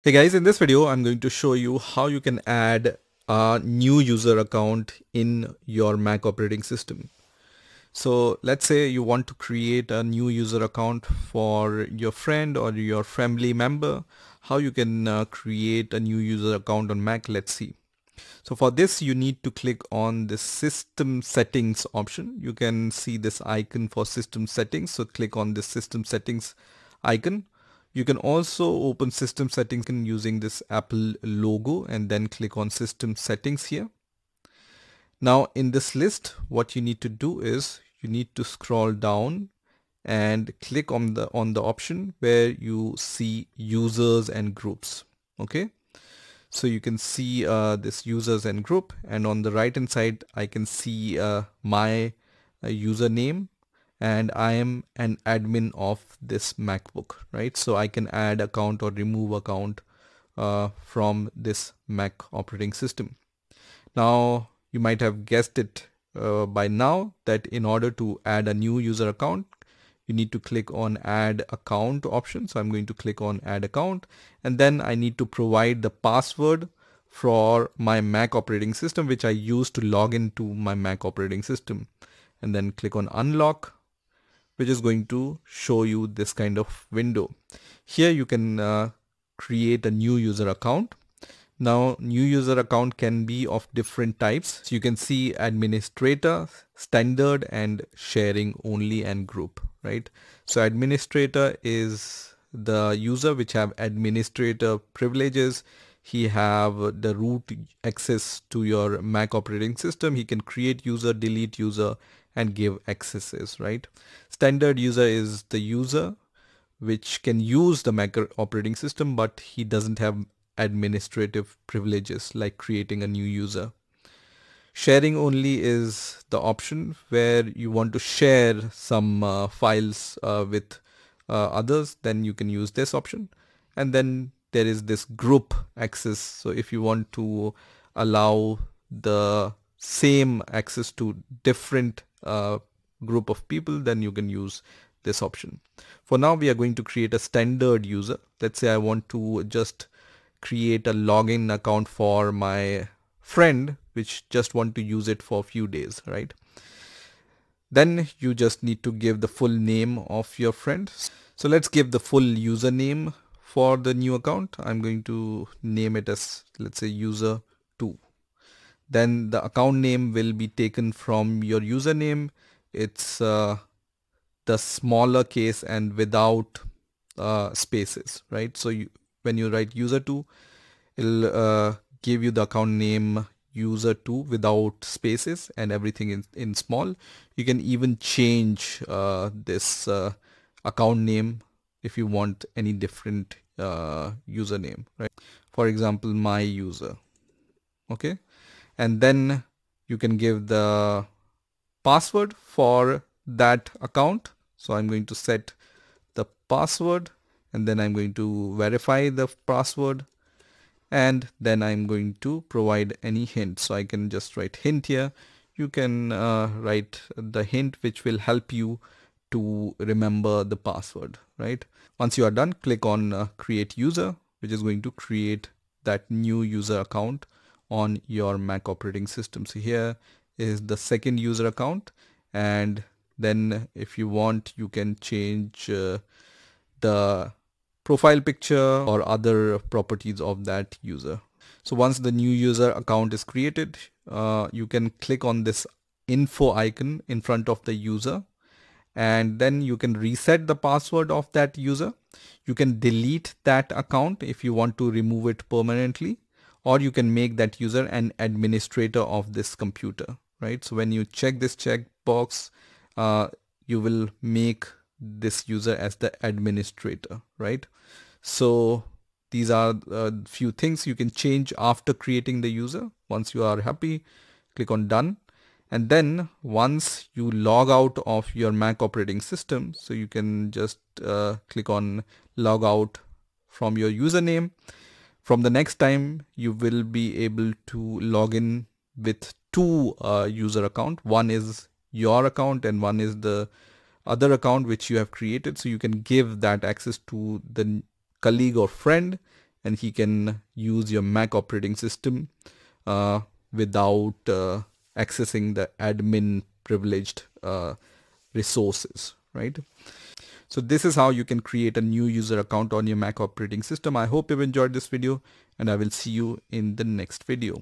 Hey guys, in this video, I'm going to show you how you can add a new user account in your Mac operating system. So let's say you want to create a new user account for your friend or your family member. How you can create a new user account on Mac, let's see. So for this, you need to click on the system settings option. You can see this icon for system settings. So click on this system settings icon. You can also open system settings using this Apple logo and then click on system settings here. Now in this list, what you need to do is you need to scroll down and click on the option where you see users and groups. Okay. So you can see this users and group, and on the right hand side I can see my username, and I am an admin of this MacBook, right? So I can add account or remove account from this Mac operating system. Now you might have guessed it by now that in order to add a new user account, you need to click on add account option. So I'm going to click on add account, and then I need to provide the password for my Mac operating system, which I use to log into my Mac operating system, and then click on unlock, which is going to show you this kind of window. Here you can create a new user account. Now new user account can be of different types. So you can see administrator, standard, and sharing only, and group, right? So administrator is the user which have administrator privileges. He have the root access to your Mac operating system. He can create user, delete user, and give accesses, right? Standard user is the user which can use the Mac operating system, but he doesn't have administrative privileges like creating a new user. Sharing only is the option where you want to share some files with others, then you can use this option. And then there is this group access. So if you want to allow the same access to different group of people, then you can use this option. For now, we are going to create a standard user. Let's say I want to just create a login account for my friend which just want to use it for a few days, right? Then you just need to give the full name of your friend. So let's give the full username for the new account. I'm going to name it as, let's say, user 2. Then the account name will be taken from your username. It's the smaller case and without spaces, right? So when you write user2, it'll give you the account name user2 without spaces and everything in small. You can even change this account name if you want any different username, right? For example, my user. Okay. And then you can give the password for that account. So I'm going to set the password, and then I'm going to verify the password, and then I'm going to provide any hint. So I can just write hint here. You can write the hint which will help you to remember the password, right? Once you are done, click on create user, which is going to create that new user account on your Mac operating system. So here is the second user account, and then if you want, you can change the profile picture or other properties of that user. So once the new user account is created, you can click on this info icon in front of the user, and then you can reset the password of that user. You can delete that account if you want to remove it permanently, or you can make that user an administrator of this computer, right? So when you check this checkbox, you will make this user as the administrator, right? So these are a few things you can change after creating the user. Once you are happy, click on done. And then once you log out of your Mac operating system, so you can just click on log out from your username. From the next time, you will be able to log in with two user account. One is your account and one is the other account which you have created. So you can give that access to the colleague or friend, and he can use your Mac operating system without accessing the admin privileged resources, right? So this is how you can create a new user account on your Mac operating system. I hope you've enjoyed this video, and I will see you in the next video.